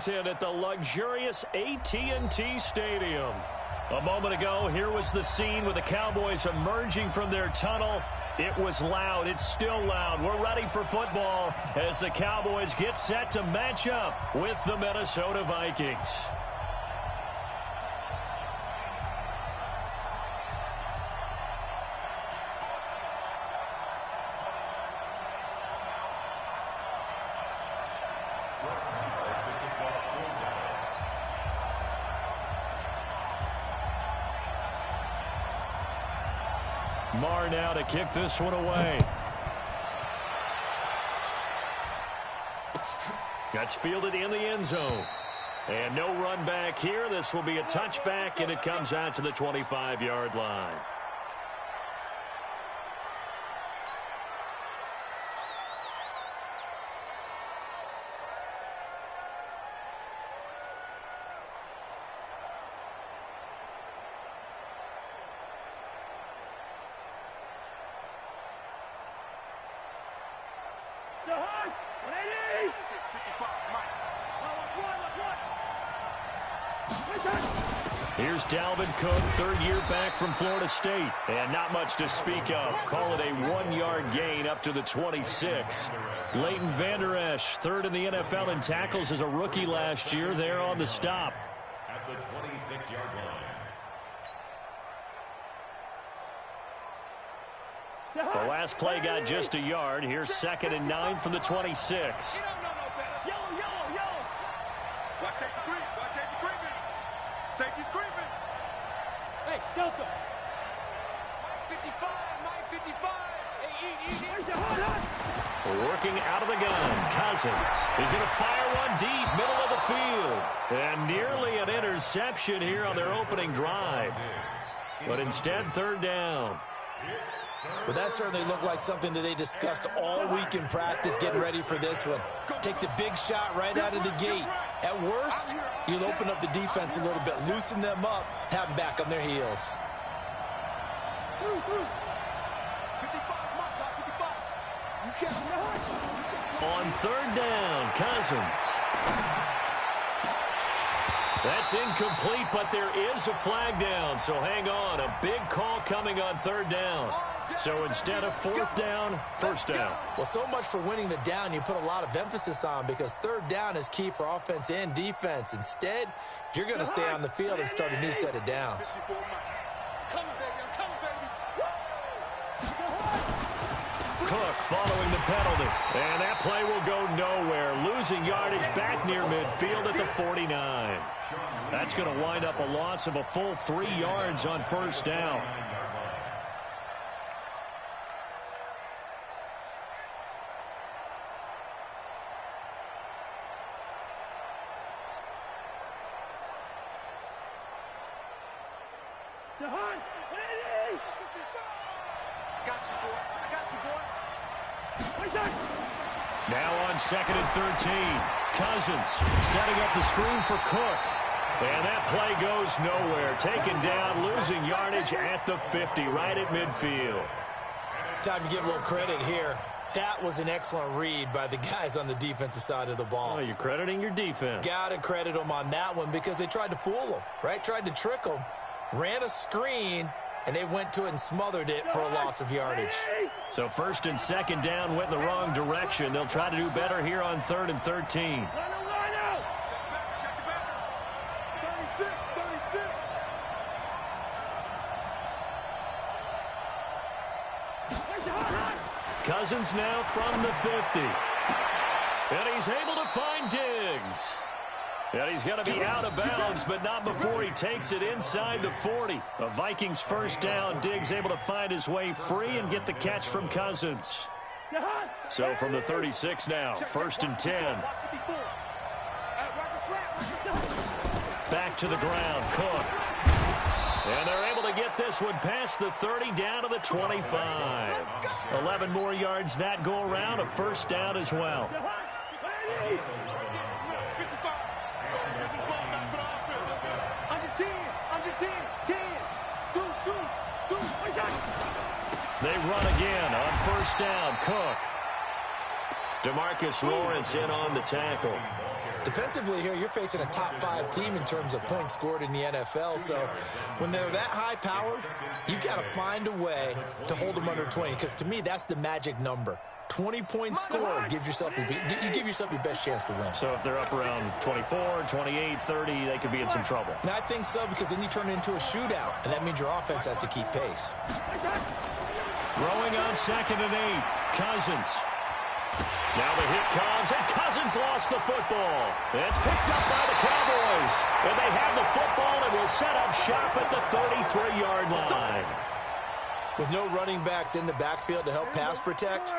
Washington at the luxurious AT&T Stadium. A moment ago, here was the scene with the Cowboys emerging from their tunnel. It was loud. It's still loud. We're ready for football as the Cowboys get set to match up with the Minnesota Vikings. Marr now to kick this one away. That's fielded in the end zone. And no run back here. This will be a touchback, and it comes out to the 25-yard line. Here's Dalvin Cook, third year back from Florida State. And not much to speak of. Call it a 1-yard gain up to the 26. Leighton Vander Esch, third in the NFL in tackles as a rookie last year. There on the stop. At the 26-yard line. The last play got just a yard. Here's 2nd and 9 from the 26. Safety's creeping. Hey, Delta. 55, 55. Working out of the gun. Cousins is going to fire one deep, middle of the field. And nearly an interception here on their opening drive. But instead, third down. Well, that certainly looked like something that they discussed all week in practice getting ready for this one. Take the big shot right out of the gate. At worst, you'll open up the defense a little bit, loosen them up, have them back on their heels. On third down, Cousins. That's incomplete, but there is a flag down, so hang on. A big call coming on third down. So instead of fourth down, first down. Well, so much for winning the down you put a lot of emphasis on because third down is key for offense and defense. Instead, you're going to stay on the field and start a new set of downs. Cook following the penalty. And that play will go nowhere. Losing yardage back near midfield at the 49. That's going to wind up a loss of a full 3 yards on first down. Now on 2nd and 13. Cousins setting up the screen for Cook. And that play goes nowhere. Taken down, losing yardage at the 50, right at midfield. Time to give a little credit here. That was an excellent read by the guys on the defensive side of the ball. Oh, you're crediting your defense. Got to credit them on that one because they tried to fool them, right? Tried to trick them. Ran a screen, and they went to it and smothered it for a loss of yardage. So 1st and 2nd down went in the wrong direction. They'll try to do better here on 3rd and 13. Cousins now from the 50. And he's able to find Diggs. And he's going to be out of bounds, but not before he takes it inside the 40. A Vikings first down. Diggs able to find his way free and get the catch from Cousins. So from the 36 now, 1st and 10. Back to the ground, Cook. And they're able to get this one past the 30 down to the 25. 11 more yards that go around, a first down as well. They run again on first down. Cook. DeMarcus Lawrence in on the tackle. Defensively here, you're facing a top-5 team in terms of points scored in the NFL. So when they're that high-powered, you've got to find a way to hold them under 20. Because to me, that's the magic number. 20-point score gives yourself you give yourself your best chance to win. So if they're up around 24, 28, 30, they could be in some trouble. And I think so, because then you turn it into a shootout, and that means your offense has to keep pace. Throwing on 2nd and 8, Cousins. Now the hit comes, and Cousins lost the football. It's picked up by the Cowboys. And they have the football and will set up shop at the 33-yard line. With no running backs in the backfield to help pass protect,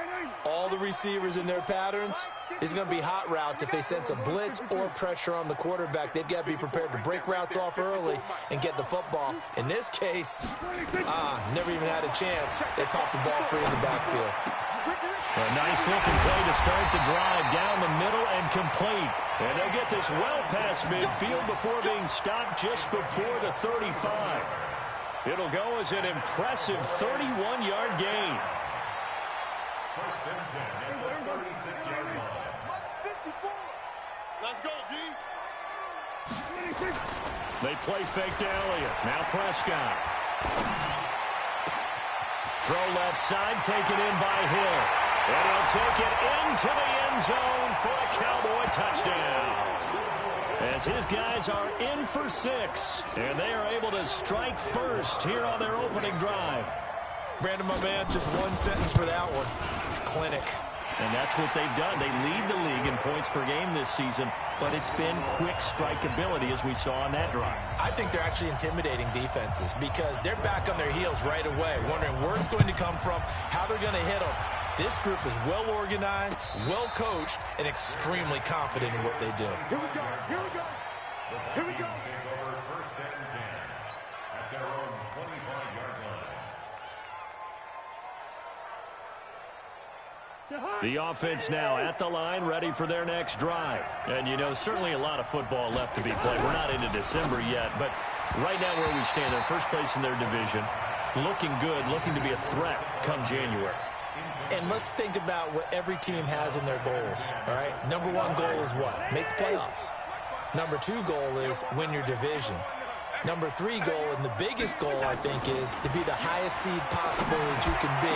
all the receivers in their patterns, these are going to be hot routes. If they sense a blitz or pressure on the quarterback, they've got to be prepared to break routes off early and get the football. In this case, never even had a chance. They popped the ball free in the backfield. A nice-looking play to start the drive down the middle and complete. And they'll get this well past midfield before being stopped just before the 35. It'll go as an impressive 31-yard gain. First and 10 at the 36-yard line. Let's go, D. They play fake to Elliott. Now Prescott. Throw left side, taken in by Hill. And he'll take it into the end zone for a Cowboy touchdown. As his guys are in for 6, and they are able to strike first here on their opening drive. Brandon, my man, just one sentence for that one. Clinic. And that's what they've done. They lead the league in points per game this season, but it's been quick strikeability as we saw on that drive. I think they're actually intimidating defenses because they're back on their heels right away, wondering where it's going to come from, how they're going to hit them. This group is well organized, well coached, and extremely confident in what they do. Here we go. Here we go. Here we go. Take over first and 10 at their own 25-yard line. The offense now at the line, ready for their next drive. And, you know, certainly a lot of football left to be played. We're not into December yet, but right now where we stand, they're first place in their division, looking good, looking to be a threat come January. And let's think about what every team has in their goals, all right? Number 1 goal is what? Make the playoffs. Number 2 goal is win your division. Number 3 goal, and the biggest goal, I think, is to be the highest seed possible that you can be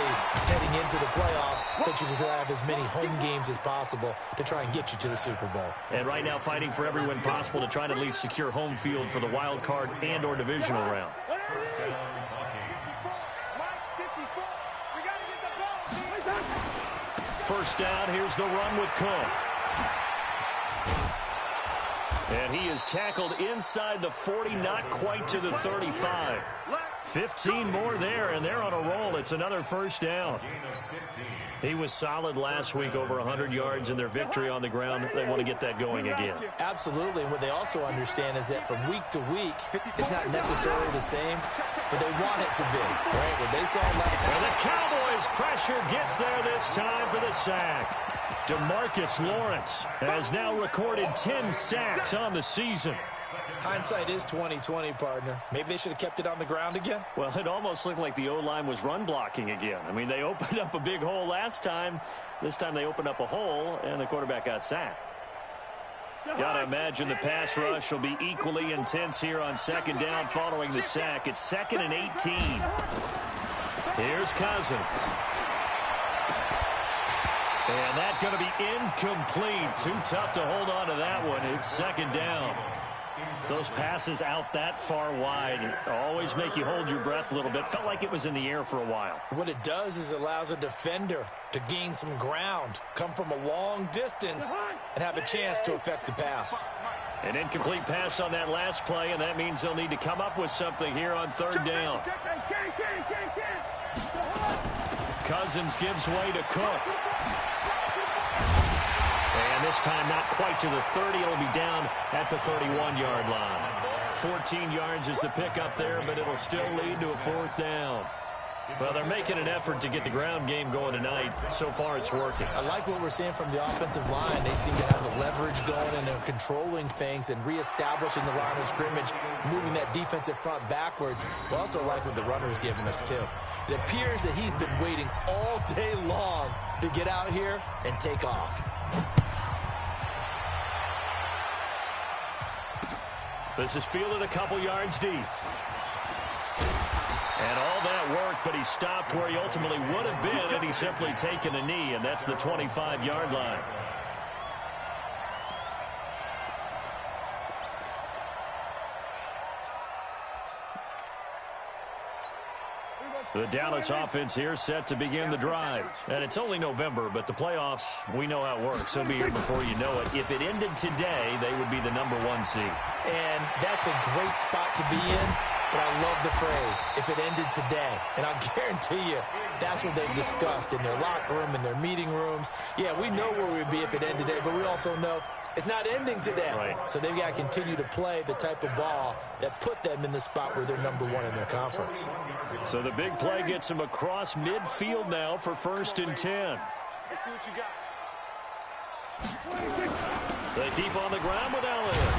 heading into the playoffs so that you can have as many home games as possible to try and get you to the Super Bowl. And right now fighting for every win possible to try and at least secure home field for the wild card and or divisional round. First down, here's the run with Cook. And he is tackled inside the 40, not quite to the 35. 15 more there, and they're on a roll. It's another first down. He was solid last week, over 100 yards in their victory on the ground. They want to get that going again. Absolutely. And what they also understand is that from week to week, it's not necessarily the same, but they want it to be. Right? What they saw last and the Cowboys' pressure gets there this time for the sack. DeMarcus Lawrence has now recorded 10 sacks on the season. Hindsight is 20/20, partner. Maybe they should have kept it on the ground again. Well, it almost looked like the O-line was run blocking again. I mean, they opened up a big hole last time. This time they opened up a hole, and the quarterback got sacked. Got to imagine the pass rush will be equally intense here on second down following the sack. It's 2nd and 18. Here's Cousins. And that's going to be incomplete. Too tough to hold on to that one. It's second down. Those passes out that far wide always make you hold your breath a little bit. Felt like it was in the air for a while. What it does is it allows a defender to gain some ground, come from a long distance, and have a chance to affect the pass. An incomplete pass on that last play, and that means they'll need to come up with something here on third down. Cousins gives way to Cook. And this time not quite to the 30. It'll be down at the 31-yard line. 14 yards is the pickup there, but it'll still lead to a fourth down. Well, they're making an effort to get the ground game going tonight. So far, it's working. I like what we're seeing from the offensive line. They seem to have the leverage going, and they're controlling things and reestablishing the line of scrimmage, moving that defensive front backwards. We also like what the runner's giving us, too. It appears that he's been waiting all day long to get out here and take off. This is fielded a couple yards deep. And all that work, but he stopped where he ultimately would have been had he simply taken a knee, and that's the 25-yard line. The Dallas offense here set to begin the drive. And it's only November, but the playoffs, we know how it works. They'll be here before you know it. If it ended today, they would be the #1 seed. And that's a great spot to be in, but I love the phrase, if it ended today. And I'll guarantee you, that's what they've discussed in their locker room, in their meeting rooms. Yeah, we know where we'd be if it ended today, but we also know it's not ending today. Right. So they've got to continue to play the type of ball that put them in the spot where they're #1 in their conference. So the big play gets him across midfield now for 1st and 10. Let's see what you got. They keep on the ground with Elliott.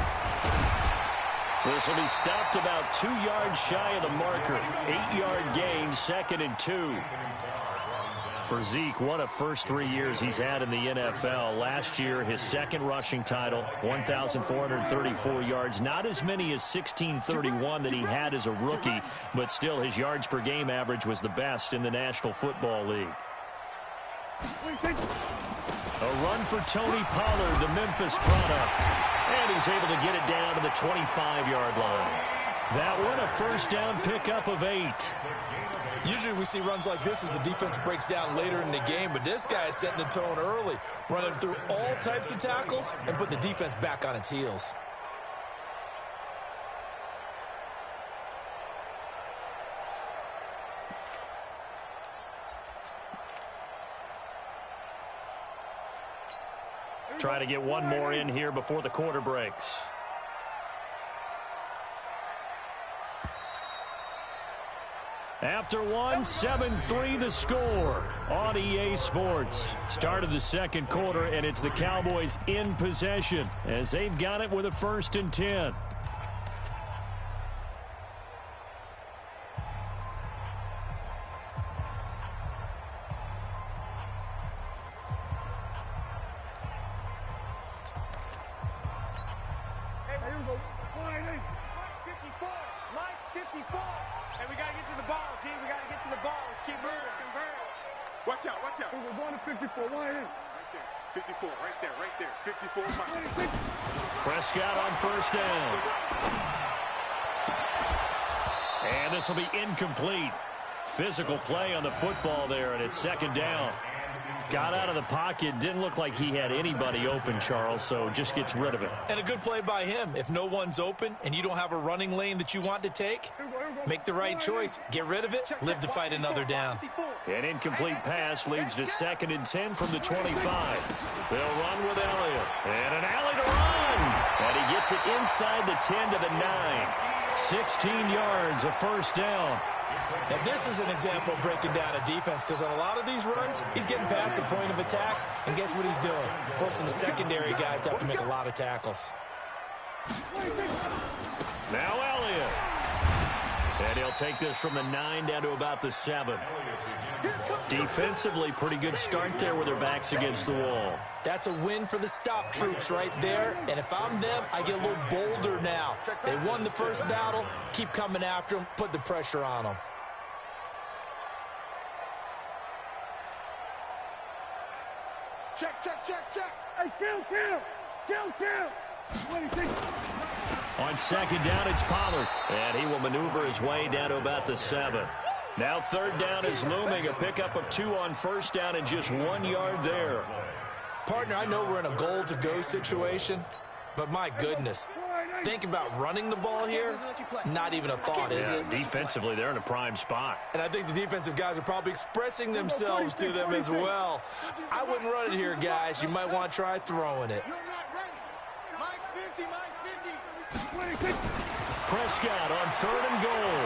This will be stopped about 2 yards shy of the marker. 8-yard gain, 2nd and 2. For Zeke, what a first 3 years he's had in the NFL. Last year, his 2nd rushing title, 1,434 yards. Not as many as 1,631 that he had as a rookie, but still his yards per game average was the best in the National Football League. A run for Tony Pollard, the Memphis product. And he's able to get it down to the 25-yard line. That one, a first down pickup of 8. Usually we see runs like this as the defense breaks down later in the game, but this guy is setting the tone early, running through all types of tackles and putting the defense back on its heels. Try to get one more in here before the quarter breaks. After one, 7-3 the score on EA Sports. Start of the second quarter, and it's the Cowboys in possession as they've got it with a 1st and 10. Watch out, watch out. We're going to 54, right there. 54, right there. 54, Mike. Prescott on 1st down. And this will be incomplete. Physical play on the football there, and it's 2nd down. Got out of the pocket. Didn't look like he had anybody open, Charles, so just gets rid of it. And a good play by him. If no one's open and you don't have a running lane that you want to take, make the right choice. Get rid of it. Live to fight another down. An incomplete pass leads to 2nd and 10 from the 25. They'll run with Elliott. And an alley to run. And he gets it inside the 10 to the 9. 16 yards, a 1st down. Now, this is an example of breaking down a defense because on a lot of these runs, he's getting past the point of attack, and guess what he's doing? Forcing the secondary guys to have to make a lot of tackles. Now Elliott. And he'll take this from the 9 down to about the 7. Defensively, pretty good start there with their backs against the wall. That's a win for the stop troops right there. And if I'm them, I get a little bolder now. They won the first battle. Keep coming after them. Put the pressure on them. Check. Hey, kill. On 2nd down, it's Pollard. And he will maneuver his way down to about the 7. Now 3rd down is looming. A pickup of 2 on 1st down and just 1 yard there. Partner, I know we're in a goal-to-go situation, but my goodness. Think about running the ball here. Not even a thought, is it? Defensively, they're in a prime spot. And I think the defensive guys are probably expressing themselves to them as well. I wouldn't run it here, guys. You might want to try throwing it. You're not ready. Mike's 50. Prescott on 3rd and goal.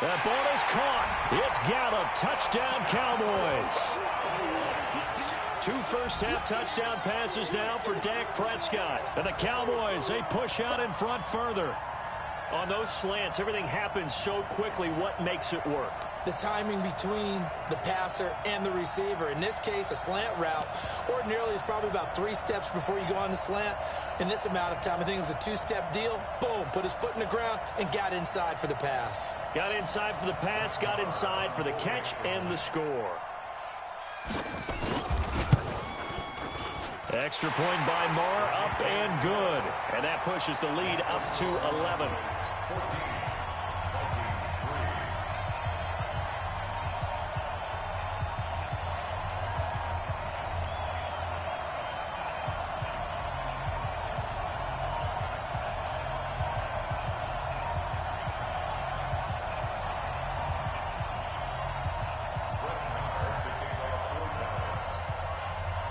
That ball is caught. It's Gallup. Touchdown, Cowboys. 2 first-half touchdown passes now for Dak Prescott. And the Cowboys, they push out in front further. On those slants, everything happens so quickly. What makes it work? the timing between the passer and the receiver. In this case, a slant route ordinarily is probably about 3 steps before you go on the slant. In this amount of time, I think it was a 2-step deal. Boom, put his foot in the ground and got inside for the pass. Got inside for the pass, got inside for the catch and the score. Extra point by Marr, up and good. And that pushes the lead up to 11. 14.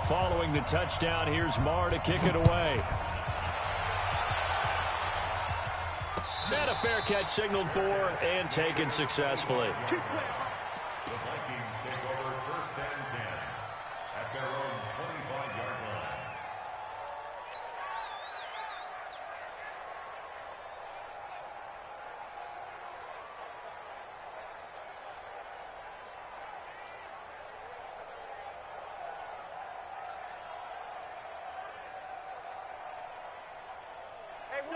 Following the touchdown, here's Marr to kick it away. And a fair catch signaled for and taken successfully. The Vikings take over 1st and 10 at their own 25-yard line.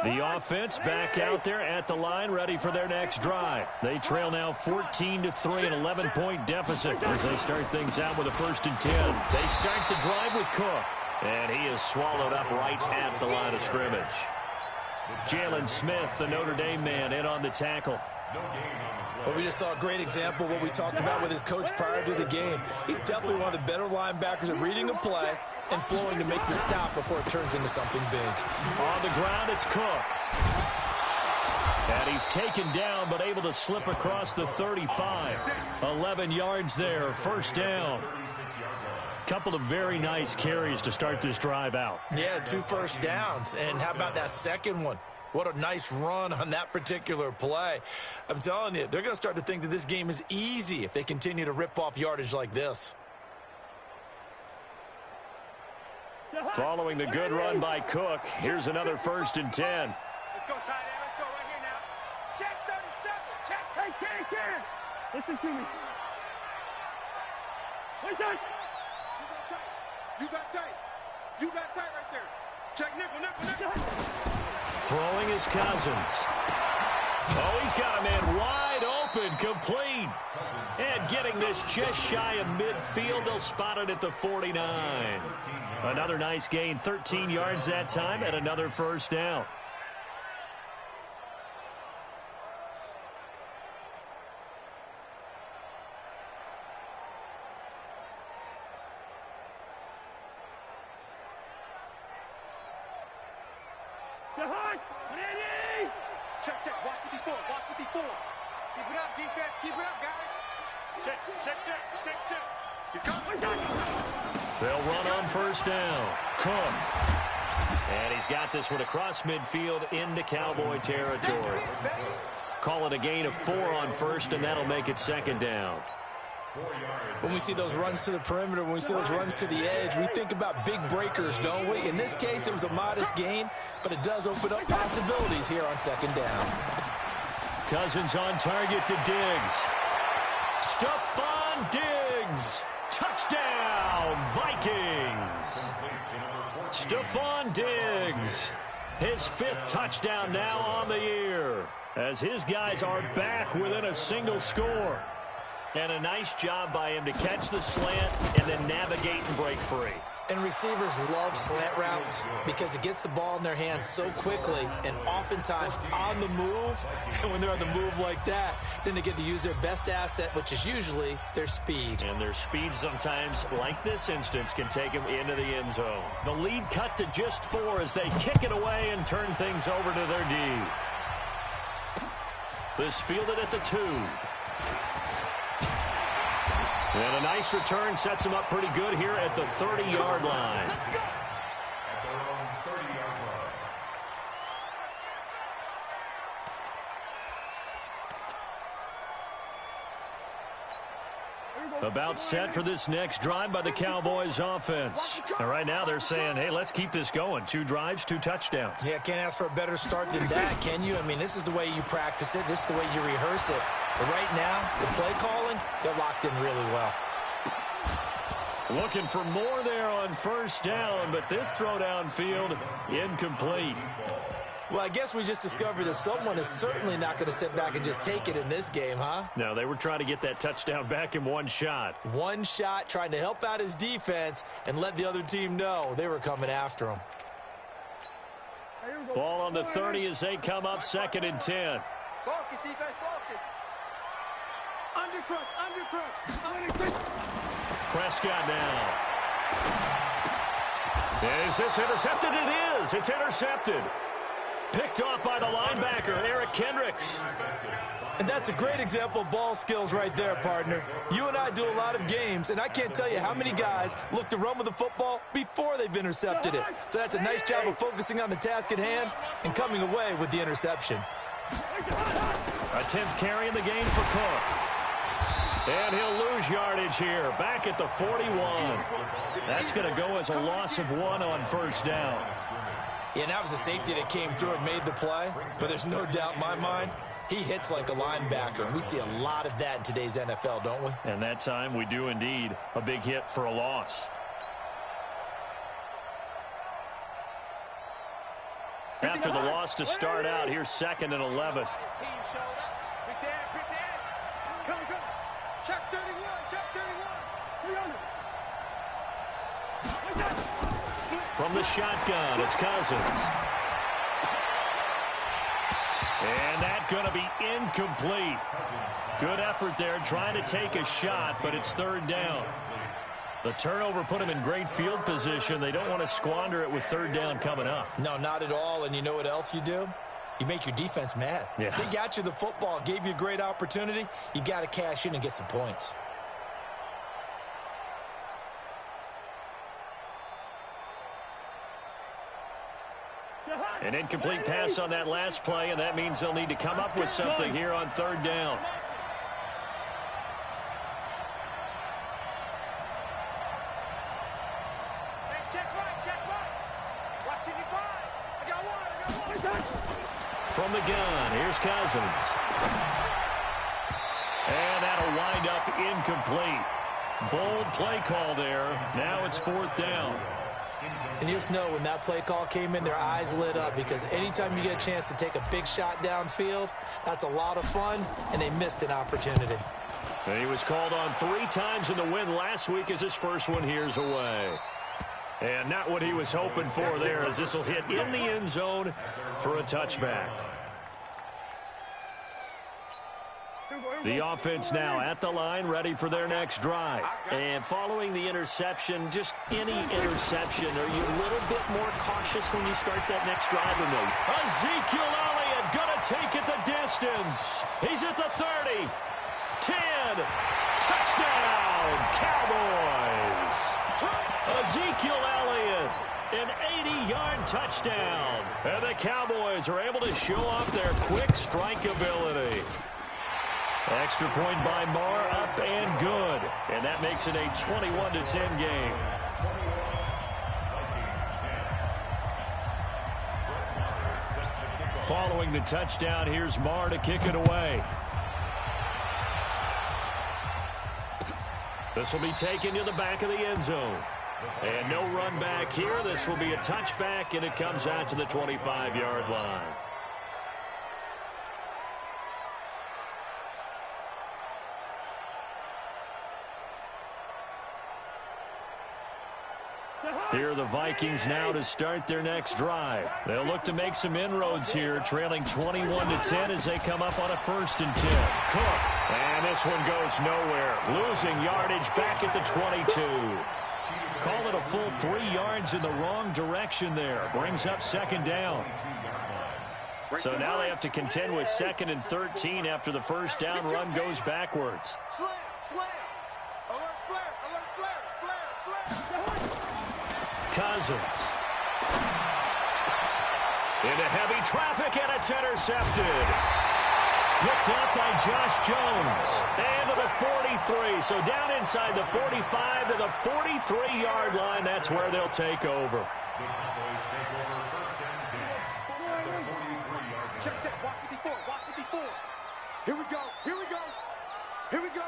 The offense back out there at the line, ready for their next drive. They trail now 14-3, an 11-point deficit as they start things out with a 1st and 10. They start the drive with Cook, and he is swallowed up right at the line of scrimmage. Jalen Smith, the Notre Dame man, in on the tackle. Well, we just saw a great example of what we talked about with his coach prior to the game. He's definitely one of the better linebackers at reading a play and flowing to make the stop before it turns into something big. On the ground, it's Cook. And he's taken down, but able to slip across the 35. 11 yards there, 1st down. Couple of very nice carries to start this drive out. Yeah, 2 first downs. And how about that second one? What a nice run on that particular play. I'm telling you, they're going to start to think that this game is easy if they continue to rip off yardage like this. Following the good run by Cook, here's another 1st and 10. Let's go, tight end. Let's go right here now. Check 37. Check. Hey, Ken. Listen to me. One time. You got tight. You got tight right there. Check nickel. Throwing his Cousins. Oh, he's got a man wide open, complete. And getting this just shy of midfield, they'll spot it at the 49. Another nice gain, 13 yards that time, and another 1st down. Check. Block 54. Keep it up, defense. Keep it up, guys. Check. He's coming. They'll run on 1st down. Cook. And he's got this one across midfield into Cowboy territory. Call it a gain of 4 on 1st, and that'll make it 2nd down. When we see those runs to the perimeter, when we see those runs to the edge, we think about big breakers, don't we? In this case, it was a modest gain, but it does open up possibilities here on 2nd down. Cousins on target to Diggs. Stephon Diggs. Touchdown, Vikings. Stephon Diggs. His 5th touchdown now on the year, as his guys are back within a single score. And a nice job by him to catch the slant and then navigate and break free. And receivers love slant routes because it gets the ball in their hands so quickly and oftentimes on the move. And when they're on the move like that, then they get to use their best asset, which is usually their speed. And their speed sometimes, like this instance, can take them into the end zone. The lead cut to just 4 as they kick it away and turn things over to their D. This fielded at the 2. And a nice return sets him up pretty good here at the 30-yard line. At their own 30-yard line. About set for this next drive by the Cowboys offense. And right now they're saying, hey, let's keep this going. 2 drives, 2 touchdowns. Yeah, can't ask for a better start than that, can you? I mean, this is the way you practice it. This is the way you rehearse it. But right now, the play calling, they're locked in really well. Looking for more there on first down, but this throw downfield, incomplete. Well, I guess we just discovered that someone is certainly not going to sit back and just take it in this game, huh? No, they were trying to get that touchdown back in one shot. One shot, trying to help out his defense and let the other team know they were coming after him. Ball on the 30 as they come up 2nd and 10. Focus, defense, focus. Undercrush. Prescott now. Is this intercepted? It is. It's intercepted. Picked off by the linebacker, Eric Kendricks. And that's a great example of ball skills right there, partner. You and I do a lot of games, and I can't tell you how many guys look to run with the football before they've intercepted it. So that's a nice job of focusing on the task at hand and coming away with the interception. A 10th carry in the game for Cook. And he'll lose yardage here, back at the 41. That's going to go as a loss of 1 on first down. Yeah, and that was a safety that came through and made the play. But there's no doubt in my mind, he hits like a linebacker. And we see a lot of that in today's NFL, don't we? And that time we do indeed. A big hit for a loss. After the loss to start out, here's 2nd and 11. Check 31, check 31. From the shotgun, it's Cousins. And that's going to be incomplete. Good effort there, trying to take a shot, but it's 3rd down. The turnover put them in great field position. They don't want to squander it with 3rd down coming up. No, not at all. And you know what else you do? You make your defense mad. Yeah. They got you the football, gave you a great opportunity. You got to cash in and get some points. An incomplete pass on that last play, and that means they'll need to come up with something here on 3rd down. From the gun, here's Cousins. And that'll wind up incomplete. Bold play call there. Now it's 4th down. And you just know when that play call came in, their eyes lit up, because anytime you get a chance to take a big shot downfield, that's a lot of fun, and they missed an opportunity. And he was called on 3 times in the win last week as his first one here's away. And not what he was hoping for there, as this will hit in the end zone for a touchback. The offense now at the line, ready for their next drive. And following the interception, just any interception, are you a little bit more cautious when you start that next drive or no? Ezekiel Elliott going to take it the distance. He's at the 30. 10. Touchdown, Cowboys. Ezekiel Elliott, an 80-yard touchdown. And the Cowboys are able to show off their quick strike ability. Extra point by Marr, up and good. And that makes it a 21-10 game. Following the touchdown, here's Marr to kick it away. This will be taken to the back of the end zone. And no run back here. This will be a touchback, and it comes out to the 25-yard line. Here are the Vikings now to start their next drive. They'll look to make some inroads here, trailing 21-10 as they come up on a 1st and 10. Cook, and this one goes nowhere. Losing yardage back at the 22. Call it a full 3 yards in the wrong direction there. Brings up 2nd down. So now they have to contend with 2nd and 13 after the first down run goes backwards. Slam, slam. Alert flare, flare. Cousins. Into heavy traffic, and it's intercepted. Picked up by Josh Jones. And to the 43. So down inside the 45 to the 43-yard line. That's where they'll take over. Check, check. Walk 54, walk 54. Here we go. Here we go. Here we go.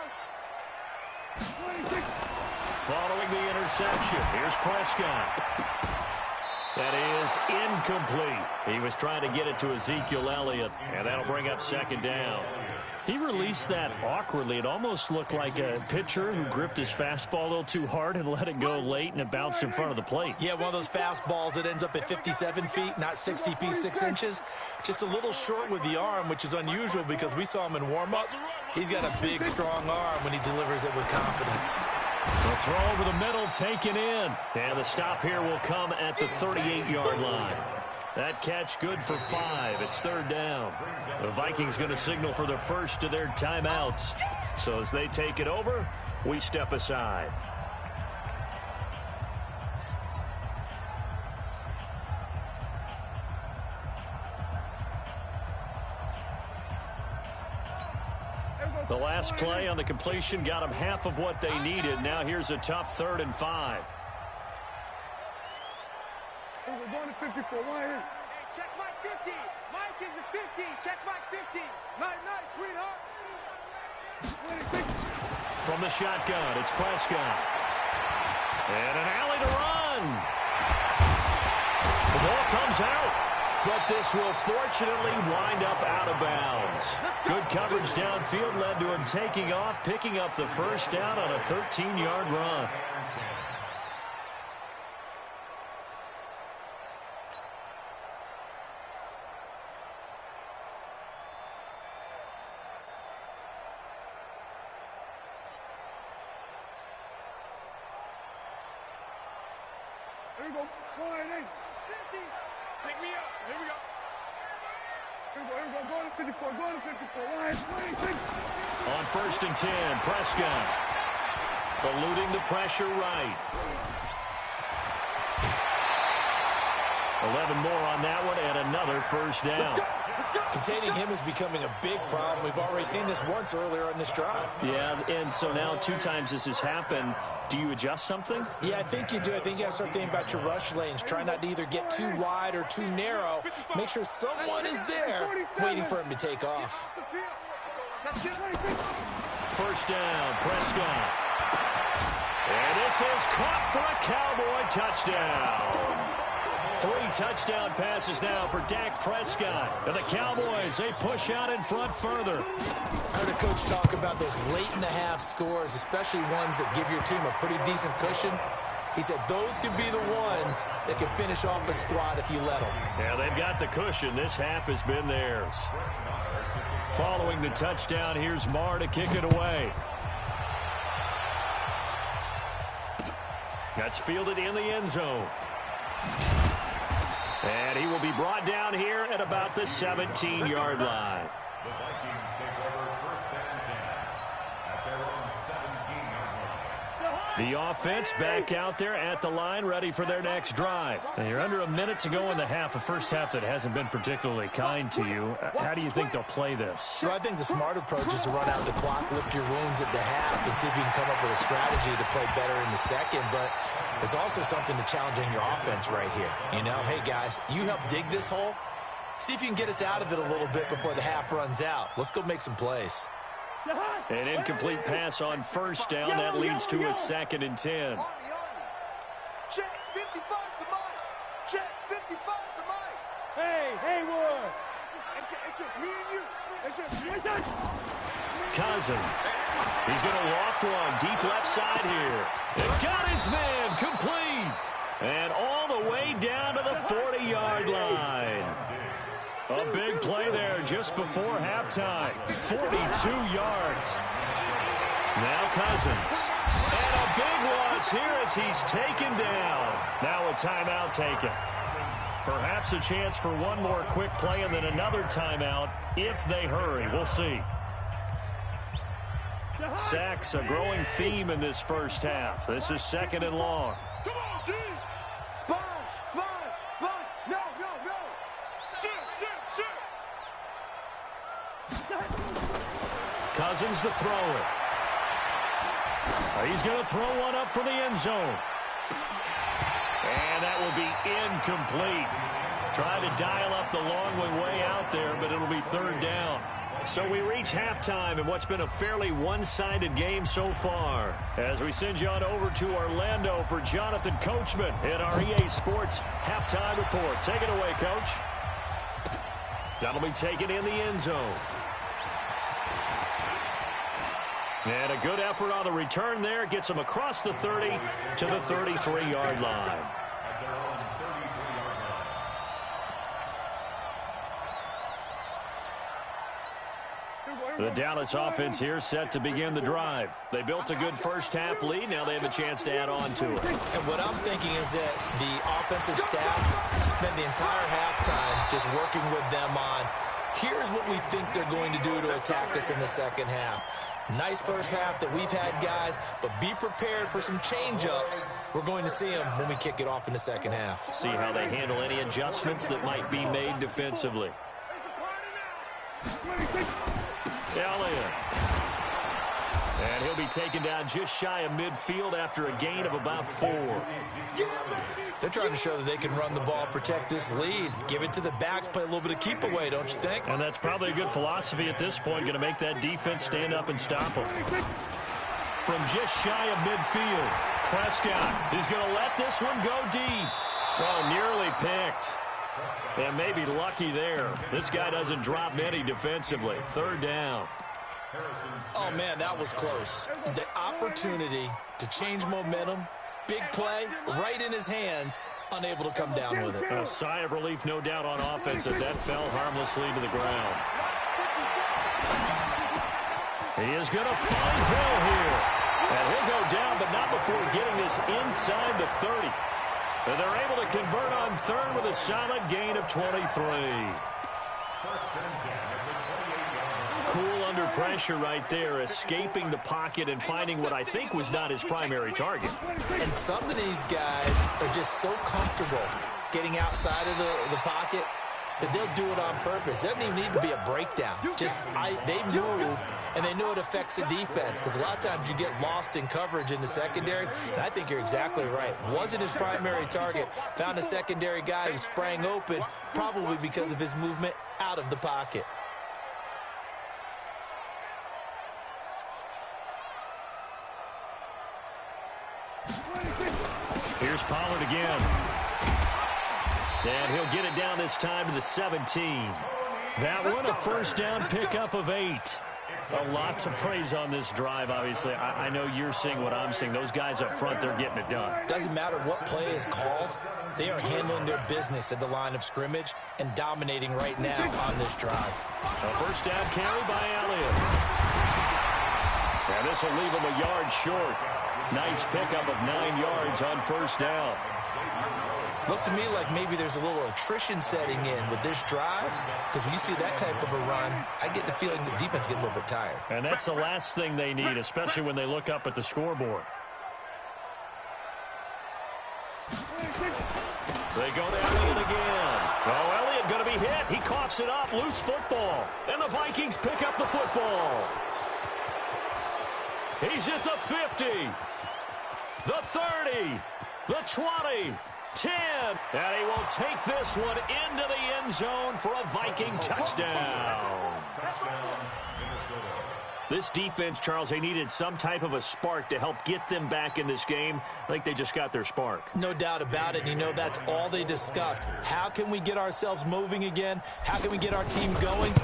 Following the interception, here's Prescott. That is incomplete. He was trying to get it to Ezekiel Elliott, and that'll bring up second down. He released that awkwardly. It almost looked like a pitcher who gripped his fastball a little too hard and let it go late, and it bounced in front of the plate. Yeah, one of those fastballs that ends up at 57 feet, not 60 feet, 6 inches. Just a little short with the arm, which is unusual because we saw him in warm-ups. He's got a big, strong arm when he delivers it with confidence. The throw over the middle taken in. And the stop here will come at the 38-yard line. That catch good for 5. It's third down. The Vikings going to signal for the first of their timeouts. So as they take it over, we step aside. The last play on the completion got them half of what they needed. Now here's a tough 3rd and 5. We're going to 54. Right here. Hey, check Mike 50. Mike is a 50. Check Mike 50. Night, sweetheart. From the shotgun, it's Prescott. And an alley to run. The ball comes out, but this will fortunately wind up out of bounds. Good coverage downfield led to him taking off, picking up the first down on a 13-yard run. Here we go. Fire it in. 50. Pick me up. Here we go. Here we go. Go to 54. Go to 54. Right. 26. On 1st and 10, Prescott eluding the pressure right. 11 more on that one and another first down. Containing him is becoming a big problem. We've already seen this once earlier in this drive. Yeah, and so now 2 times this has happened. Do you adjust something? Yeah, I think you do. I think you got to start thinking about your rush lanes. Try not to either get too wide or too narrow. Make sure someone is there waiting for him to take off. First down, Prescott. And this is caught for a Cowboy touchdown. 3 touchdown passes now for Dak Prescott. And the Cowboys, they push out in front further. I heard a coach talk about those late-in-the-half scores, especially ones that give your team a pretty decent cushion. He said those could be the ones that can finish off a squad if you let them. Yeah, they've got the cushion. This half has been theirs. Following the touchdown, here's Marr to kick it away. That's fielded in the end zone. And he will be brought down here at about the 17-yard line. The Vikings take over 1st and 10 at their own 17-yard line. The offense back out there at the line, ready for their next drive. And you're under a minute to go in the half, a first half that hasn't been particularly kind to you. How do you think they'll play this? So I think the smart approach is to run out the clock, lick your wounds at the half, and see if you can come up with a strategy to play better in the second. But there's also something to challenging your offense right here. You know, hey, guys, you help dig this hole. See if you can get us out of it a little bit before the half runs out. Let's go make some plays. An incomplete pass on first down. That leads to a 2nd and 10. Check 55 to Mike. Check 55 to Mike. Hey, Haywood. It's just me and you. It's just me. Cousins. He's going to loft one deep left side here. They've got his man complete. And all the way down to the 40-yard line. A big play there just before halftime. 42 yards. Now Cousins. And a big loss here as he's taken down. Now a timeout taken. Perhaps a chance for one more quick play and then another timeout if they hurry. We'll see. Sacks, a growing theme in this first half. This is 2nd and long. Come on, D. Sponge. No. Shoot. Cousins to throw it. He's going to throw one up for the end zone. And that will be incomplete. Trying to dial up the long one way out there, but it'll be 3rd down. So we reach halftime in what's been a fairly one-sided game so far. As we send you on over to Orlando for Jonathan Coachman in our EA Sports halftime report. Take it away, Coach. That'll be taken in the end zone. And a good effort on the return there. Gets him across the 30 to the 33-yard line. The Dallas offense here set to begin the drive. They built a good first-half lead. Now they have a chance to add on to it. And what I'm thinking is that the offensive staff spent the entire halftime just working with them on, here's what we think they're going to do to attack us in the second half. Nice first half that we've had, guys, but be prepared for some change-ups. We're going to see them when we kick it off in the second half. See how they handle any adjustments that might be made defensively. Elliott. And he'll be taken down just shy of midfield after a gain of about 4. They're trying to show that they can run the ball, protect this lead. Give it to the backs, play a little bit of keep away, don't you think? And that's probably a good philosophy at this point, going to make that defense stand up and stop them. From just shy of midfield, Prescott is going to let this one go deep. Oh, nearly picked. And maybe lucky there. This guy doesn't drop many defensively. Third down. Oh, man, that was close. The opportunity to change momentum, big play, right in his hands, unable to come down with it. A sigh of relief, no doubt, on offense as that fell harmlessly to the ground. He is going to find Hill here. And he'll go down, but not before getting this inside the 30. And they're able to convert on third with a solid gain of 23. Cool under pressure right there, escaping the pocket and finding what I think was not his primary target. And some of these guys are just so comfortable getting outside of the pocket that they'll do it on purpose. It doesn't even need to be a breakdown. They move, and they know it affects the defense, because a lot of times you get lost in coverage in the secondary, and I think you're exactly right. Wasn't his primary target. Found a secondary guy who sprang open, probably because of his movement out of the pocket. Here's Pollard again. And he'll get it down this time to the 17. That one, a first down pickup of 8. A lot to praise on this drive, obviously. I know you're seeing what I'm seeing. Those guys up front, they're getting it done. Doesn't matter what play is called. They are handling their business at the line of scrimmage and dominating right now on this drive. A first down carry by Elliott. And this will leave him a yard short. Nice pickup of 9 yards on first down. Looks to me like maybe there's a little attrition setting in with this drive, because when you see that type of a run, I get the feeling the defense gets a little bit tired. And that's the last thing they need, especially when they look up at the scoreboard. They go to Elliott again. Oh, Elliott going to be hit. He coughs it up. Loose football. And the Vikings pick up the football. He's at the 50. The 30. The 20. 10. And he will take this one into the end zone for a Viking touchdown. This defense, Charles, they needed some type of a spark to help get them back in this game. I think they just got their spark. No doubt about it. You know, that's all they discussed. How can we get ourselves moving again? How can we get our team going?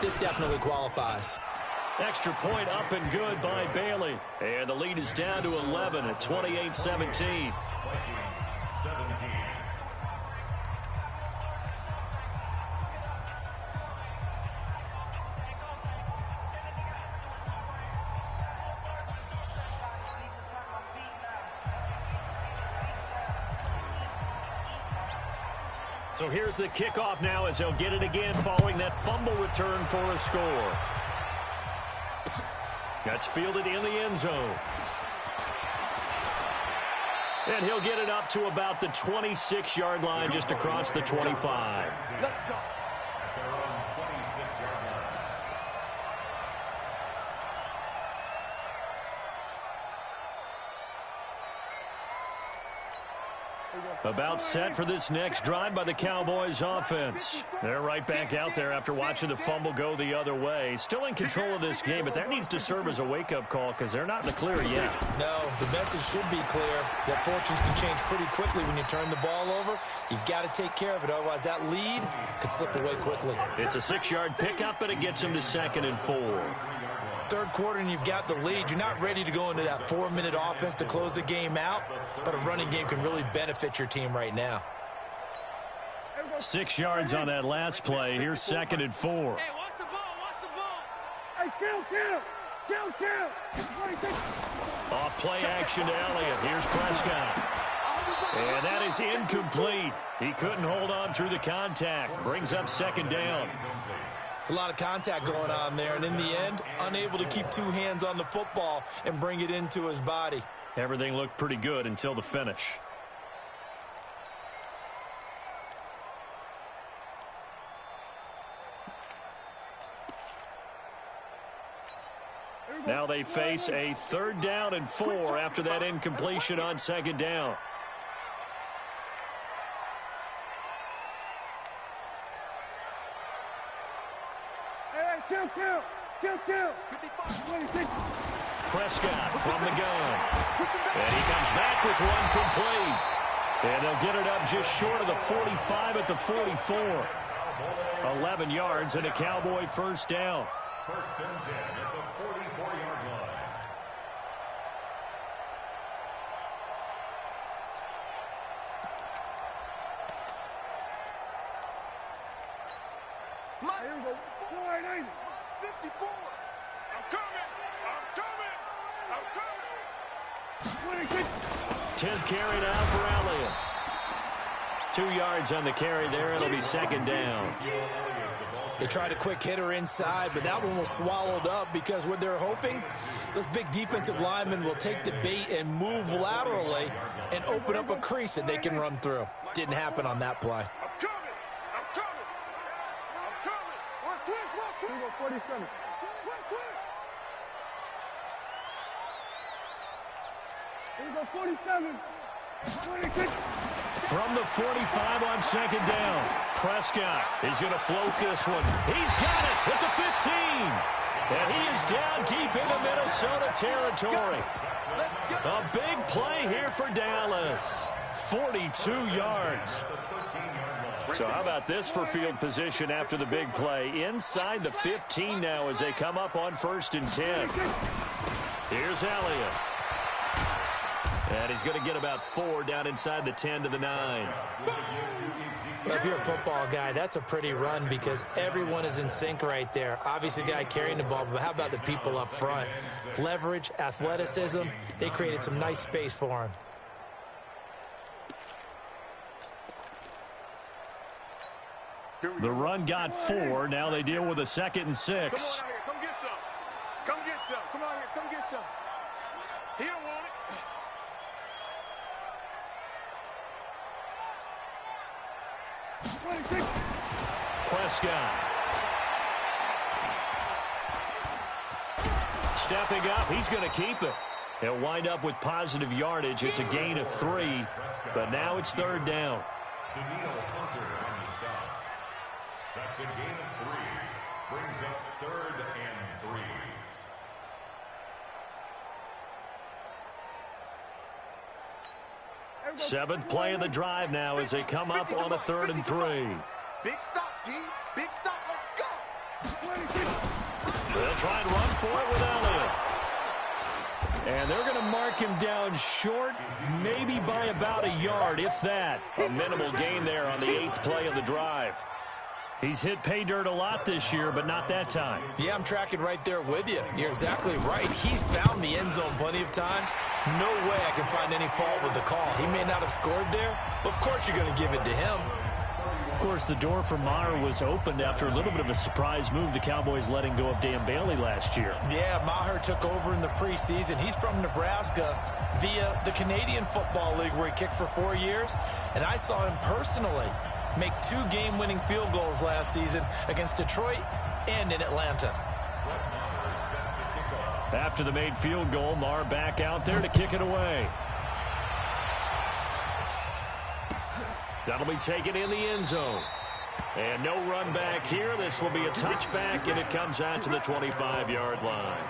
This definitely qualifies. Extra point up and good by Bailey. And the lead is down to 11 at 28-17. So here's the kickoff now as they'll get it again following that fumble return for a score. That's fielded in the end zone. And he'll get it up to about the 26-yard line, just across the 25. Let's go. About set for this next drive by the Cowboys offense. They're right back out there after watching the fumble go the other way. Still in control of this game, but that needs to serve as a wake-up call because they're not in the clear yet. No, the message should be clear that fortunes can change pretty quickly when you turn the ball over. You've got to take care of it, otherwise that lead could slip away quickly. It's a 6-yard pickup, and it gets them to 2nd and 4. Third quarter and you've got the lead. You're not ready to go into that 4-minute offense to close the game out, but a running game can really benefit your team right now. 6 yards on that last play. Here's 2nd and 4. Hey, watch the ball, watch the ball. Hey, kill. Off play action to Elliott. Here's Prescott. And that is incomplete. He couldn't hold on through the contact. Brings up 2nd down. It's a lot of contact going on there, and in the end, unable to keep 2 hands on the football and bring it into his body. Everything looked pretty good until the finish. Now they face a 3rd down and 4 after that incompletion on 2nd down. Kill. Prescott from the gun. And he comes back with one complete. And they'll get it up just short of the 45 at the 44. 11 yards and a Cowboy 1st down. 1st and 10 at the 44-yard line. Here we go. 480. 54. I'm coming. 10th carry now for Elliott. 2 yards on the carry there. It'll be 2nd down. They tried a quick hitter inside, but that one was swallowed up because what they're hoping, those big defensive linemen will take the bait and move laterally and open up a crease that they can run through. Didn't happen on that play. I'm coming. Where's Twitch? Here we go, 47. Twitch. Here we go, 47. 26. From the 45 on 2nd down. Prescott is going to float this one. He's got it at the 15. And he is down deep into Minnesota territory. A big play here for Dallas. 42 yards. So how about this for field position after the big play? Inside the 15 now as they come up on 1st and 10. Here's Elliott. And he's going to get about 4 down inside the 10 to the 9. Well, if you're a football guy, that's a pretty run because everyone is in sync right there. Obviously, the guy carrying the ball, but how about the people up front? Leverage, athleticism, they created some nice space for him. The run got 4. Now they deal with a 2nd and 6. Come get some. Come get some. Come on here. Come get some. He don't want it. Prescott. Stepping up, he's going to keep it. He'll wind up with positive yardage. It's a gain of 3, but now it's 3rd down. That's a gain of 3. Brings up 3rd and 3. 7th play of the drive now as they come up on a 3rd and 3. Big stop, G. Big stop. Let's go. They'll try and run for it with Elliott. And they're going to mark him down short, maybe by about a yard, if that. A minimal gain there on the 8th play of the drive. He's hit pay dirt a lot this year, but not that time. Yeah, I'm tracking right there with you. You're exactly right. He's found the end zone plenty of times. No way I can find any fault with the call. He may not have scored there, but of course you're going to give it to him. Of course, the door for Maher was opened after a little bit of a surprise move. The Cowboys letting go of Dan Bailey last year. Yeah, Maher took over in the preseason. He's from Nebraska via the Canadian Football League where he kicked for 4 years. And I saw him personally make 2 game-winning field goals last season against Detroit and in Atlanta. After the made field goal, Maher back out there to kick it away. That'll be taken in the end zone. And no run back here. This will be a touchback, and it comes out to the 25-yard line.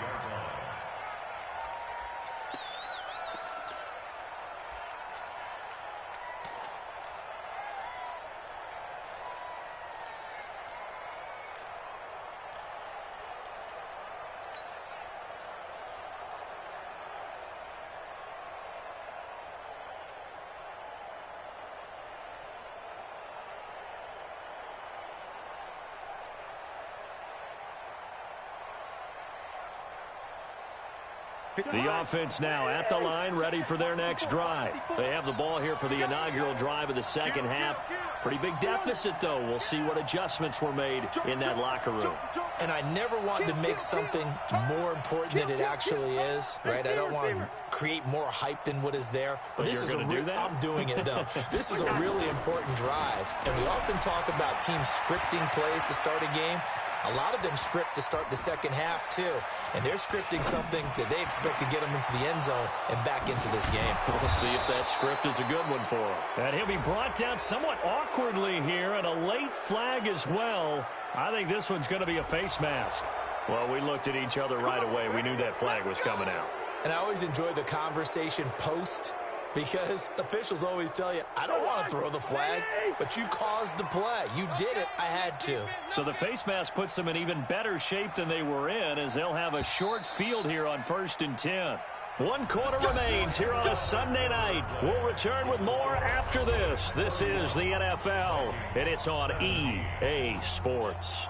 The offense now at the line, ready for their next drive. They have the ball here for the inaugural drive of the second half. Pretty big deficit, though. We'll see what adjustments were made in that locker room. And I never want to make something more important than it actually is, right? I don't want to create more hype than what is there. But this is I'm doing it, though. This is a really important drive. And we often talk about teams scripting plays to start a game. A lot of them script to start the second half, too. And they're scripting something that they expect to get them into the end zone and back into this game. We'll see if that script is a good one for him. And he'll be brought down somewhat awkwardly here, and a late flag as well. I think this one's going to be a face mask. Well, we looked at each other right away. We knew that flag was coming out. And I always enjoy the conversation post, because officials always tell you, I don't want to throw the flag, but you caused the play. You did it. I had to. So the face mask puts them in even better shape than they were in, as they'll have a short field here on 1st and 10. 1 quarter remains here on a Sunday night. We'll return with more after this. This is the NFL, and it's on EA Sports.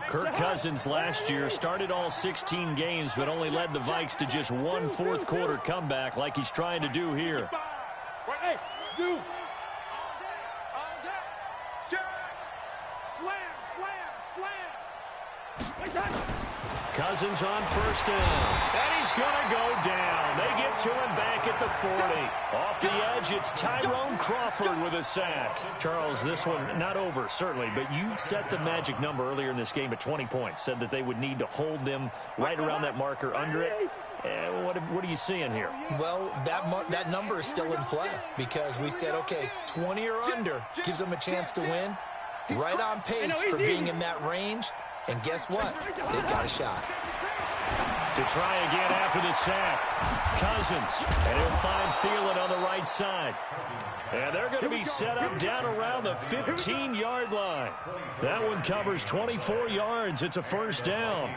Kirk Cousins last year started all 16 games, but only led the Vikes to just 1 fourth-quarter comeback like he's trying to do here. Cousins on 1st down, and he's going to go down. They get to him back at the 40. Off the edge, it's Tyrone Crawford with a sack. Charles, this one not over, certainly, but you set the magic number earlier in this game at 20 points, said that they would need to hold them right around that marker under it. What are you seeing here? Well, that number is still in play, because we said, okay, 20 or under gives them a chance to win. Right on pace for being in that range. And guess what? They've got a shot. To try again after the sack. Cousins. And he'll find Thielen on the right side. And they're going to be set up down around the 15-yard line. That one covers 24 yards. It's a 1st down.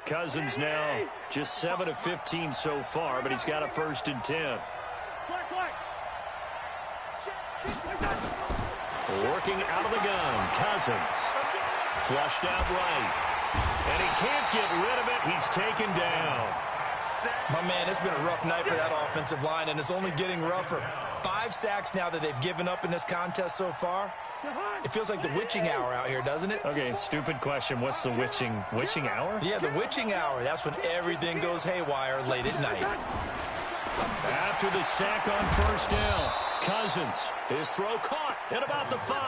Cousins now just 7 of 15 so far, but he's got a 1st and 10. Working out of the gun, Cousins. Flushed out right. And he can't get rid of it. He's taken down. My man, it's been a rough night for that offensive line, and it's only getting rougher. 5 sacks now that they've given up in this contest so far. It feels like the witching hour out here, doesn't it? Okay, stupid question. What's the witching hour? Yeah, the witching hour. That's when everything goes haywire late at night. After the sack on 1st down, Cousins, his throw caught at about the 5.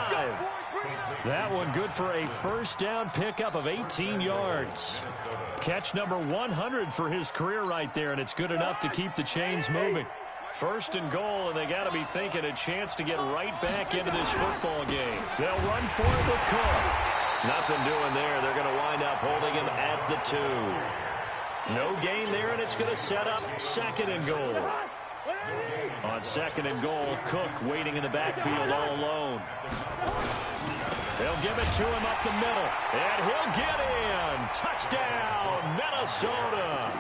That one good for a 1st down pickup of 18 yards. Catch number 100 for his career right there, and it's good enough to keep the chains moving. 1st and goal, and they got to be thinking a chance to get right back into this football game. They'll run for it with Cook. Nothing doing there. They're going to wind up holding him at the 2. No gain there, and it's going to set up 2nd and goal. On 2nd and goal, Cook waiting in the backfield all alone. They'll give it to him up the middle, and he'll get in. Touchdown, Minnesota.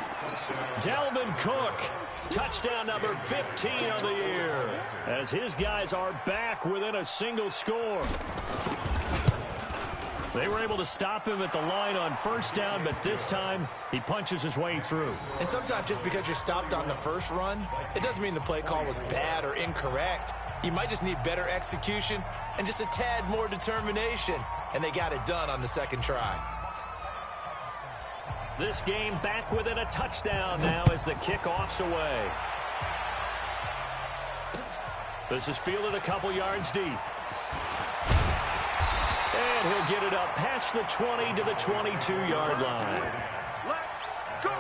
Dalvin Cook, touchdown number 15 of the year, as his guys are back within a single score. They were able to stop him at the line on 1st down, but this time he punches his way through. And sometimes just because you're stopped on the first run, it doesn't mean the play call was bad or incorrect. You might just need better execution and just a tad more determination. And they got it done on the second try. This game back within a touchdown now as the kickoff's away. This is fielded a couple yards deep. And he'll get it up past the 20 to the 22-yard line. Let's go.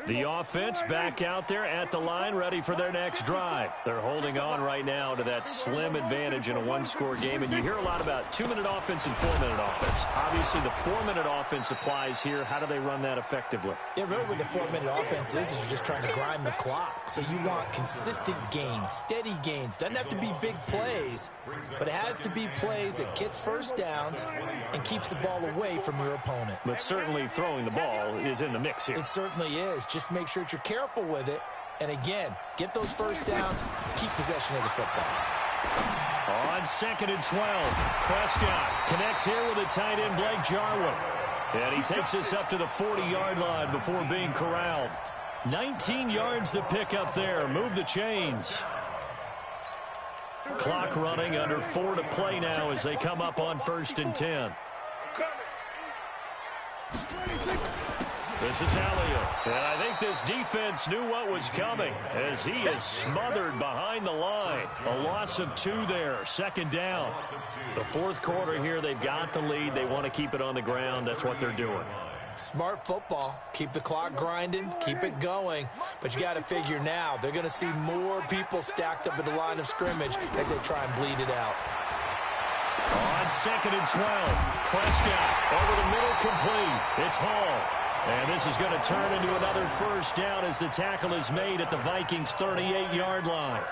The offense back out there at the line, ready for their next drive. They're holding on right now to that slim advantage in a one-score game, and you hear a lot about 2-minute offense and 4-minute offense. Obviously, the 4-minute offense applies here. How do they run that effectively? Yeah, really what the 4-minute offense is you're just trying to grind the clock. So you want consistent gains, steady gains. Doesn't have to be big plays, but it has to be plays that gets first downs and keeps the ball away from your opponent. But certainly throwing the ball is in the mix here. It certainly is. Just make sure that you're careful with it. And again, get those first downs, keep possession of the football. On 2nd and 12, Prescott connects here with a tight end, Blake Jarwin. And he takes us up to the 40-yard line before being corralled. 19 yards to pick up there. Move the chains. Clock running, under 4 to play now as they come up on 1st and 10. This is Elliott, and I think this defense knew what was coming as he is smothered behind the line. A loss of 2 there, 2nd down. The 4th quarter here, they've got the lead. They want to keep it on the ground. That's what they're doing. Smart football. Keep the clock grinding, keep it going. But you got to figure now, they're going to see more people stacked up at the line of scrimmage as they try and bleed it out. On 2nd and 12, Prescott over the middle, complete. It's Hall. And this is going to turn into another first down as the tackle is made at the Vikings' 38-yard line.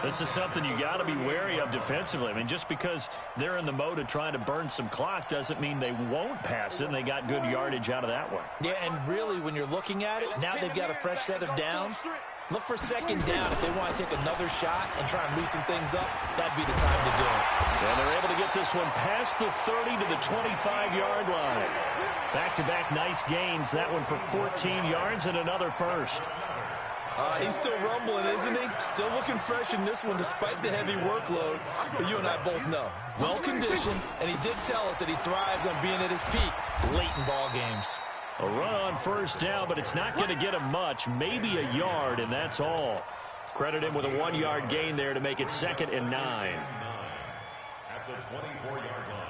This is something you got to be wary of defensively. I mean, just because they're in the mode of trying to burn some clock doesn't mean they won't pass it, and they got good yardage out of that one. Yeah, and really, when you're looking at it, now they've got a fresh set of downs. Look for 2nd down. If they want to take another shot and try and loosen things up, that'd be the time to do it. And they're able to get this one past the 30 to the 25-yard line. Back-to-back nice gains. That one for 14 yards and another first. He's still rumbling, isn't he? Still looking fresh in this one despite the heavy workload. But you and I both know. Well-conditioned, and he did tell us that he thrives on being at his peak late in ball games. A run on 1st down, but it's not going to get him much. Maybe a yard, and that's all. Credit him with a 1-yard gain there to make it 2nd and 9. At the 24-yard line.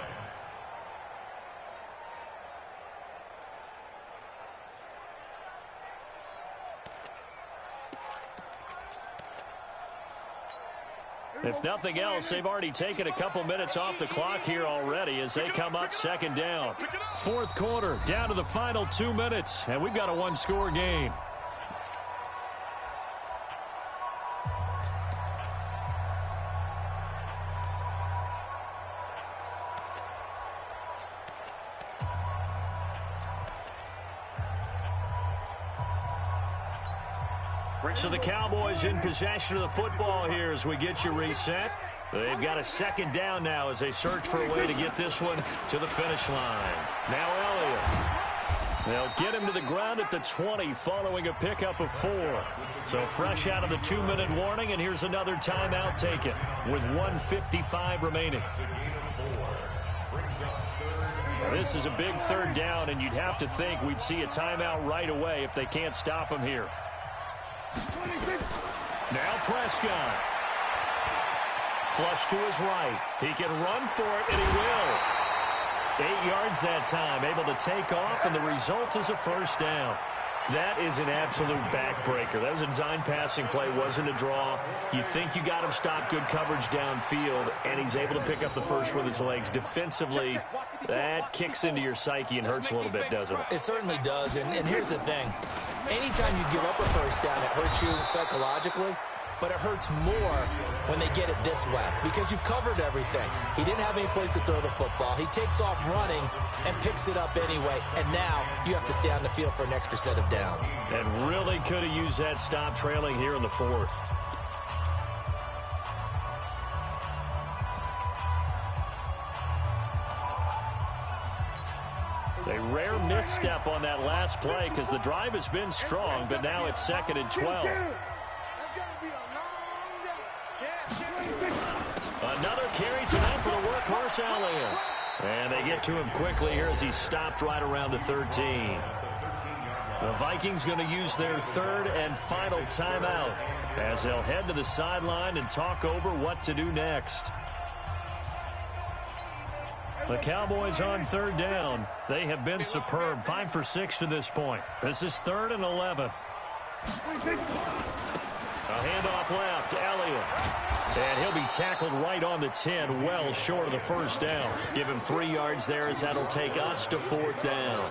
If nothing else, they've already taken a couple minutes off the clock here already as they come up 2nd down. 4th quarter, down to the final 2 minutes, and we've got a 1-score game. So the Cowboys in possession of the football here as we get you reset. They've got a 2nd down now as they search for a way to get this one to the finish line. Now Elliott. They'll get him to the ground at the 20 following a pickup of 4. So fresh out of the 2-minute warning, and here's another timeout taken with 1:55 remaining. This is a big 3rd down, and you'd have to think we'd see a timeout right away if they can't stop him here. Now Prescott. Flush to his right. He can run for it, and he will. 8 yards that time, able to take off, and the result is a 1st down. That is an absolute backbreaker. That was a design passing play, wasn't a draw. You think you got him stopped, good coverage downfield, and he's able to pick up the first with his legs. Defensively, that kicks into your psyche and hurts a little bit, doesn't it? It certainly does, and here's the thing. Anytime you give up a 1st down, it hurts you psychologically. but it hurts more when they get it this way because you've covered everything. He didn't have any place to throw the football. He takes off running and picks it up anyway, and now you have to stay on the field for an extra set of downs. And really could have used that stop trailing here in the fourth. A rare misstep on that last play because the drive has been strong, but now it's 2nd and 12. Another carry tonight for the workhorse Elliott. And they get to him quickly here as he stopped right around the 13. The Vikings going to use their 3rd and final timeout as they'll head to the sideline and talk over what to do next. The Cowboys on 3rd down. They have been superb. 5 for 6 to this point. This is 3rd and 11. A handoff left. Elliott. And he'll be tackled right on the 10, well short of the first down. Give him 3 yards there as that'll take us to 4th down.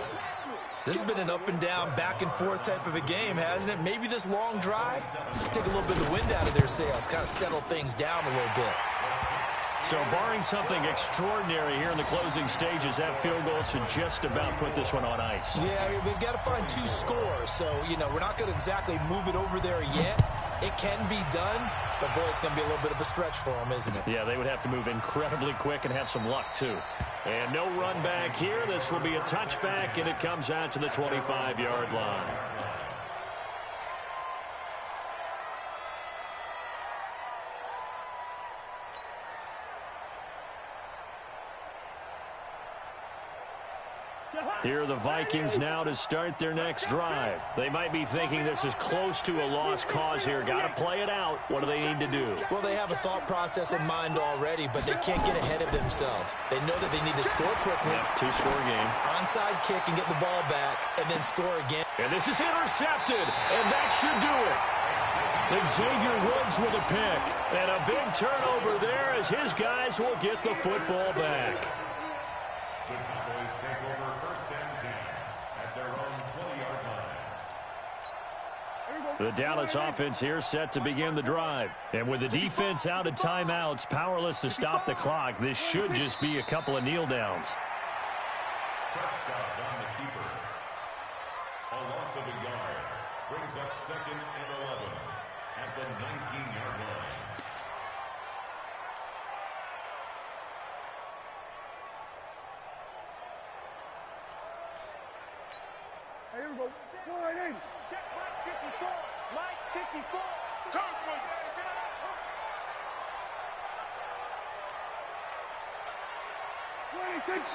This has been an up and down, back and forth type of a game, hasn't it? Maybe this long drive, take a little bit of the wind out of their sails, kind of settle things down a little bit. So barring something extraordinary here in the closing stages, that field goal should just about put this one on ice. Yeah, we've got to find 2 scores. So, we're not going to exactly move it over there yet. It can be done, but, boy, it's going to be a little bit of a stretch for them, isn't it? Yeah, they would have to move incredibly quick and have some luck, too. And no run back here. This will be a touchback, and it comes out to the 25-yard line. Here are the Vikings now to start their next drive. They might be thinking this is close to a lost cause here. Got to play it out. What do they need to do? Well, they have a thought process in mind already, but they can't get ahead of themselves. They know that they need to score quickly. Yep, 2-score game. Onside kick and get the ball back, and then score again. And this is intercepted, and that should do it. Xavier Woods with a pick. And a big turnover there as his guys will get the football back. The Cowboys take over 1st and 10 at their own 20-yard line. The Dallas offense here set to begin the drive. And with the defense out of timeouts, powerless to stop the clock, this should just be a couple of kneel downs. Prescott on the keeper. A loss of a yard brings up 2nd and 11 at the 19-yard line. Here we go. Go right in. Check Mike 54. Mike 54.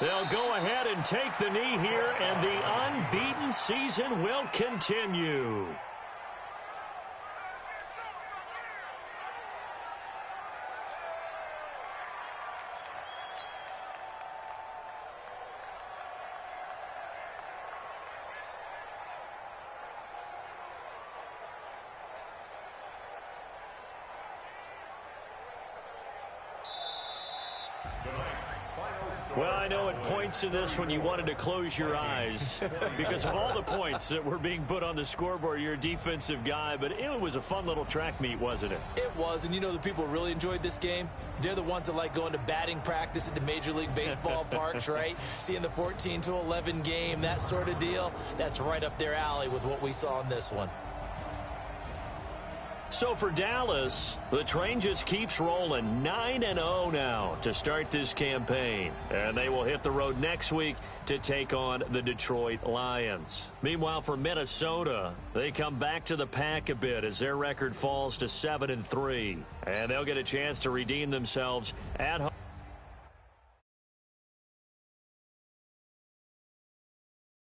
They'll go ahead and take the knee here, and the unbeaten season will continue. Well, I know at points in this when you wanted to close your eyes because of all the points that were being put on the scoreboard. You're a defensive guy, but it was a fun little track meet, wasn't it? It was, and the people really enjoyed this game. They're the ones that like going to batting practice at the Major League Baseball parks, right? Seeing the 14-11 game, that sort of deal. That's right up their alley with what we saw in this one. So for Dallas, the train just keeps rolling. 9-0 now to start this campaign. And they will hit the road next week to take on the Detroit Lions. Meanwhile, for Minnesota, they come back to the pack a bit as their record falls to 7-3. And they'll get a chance to redeem themselves at home.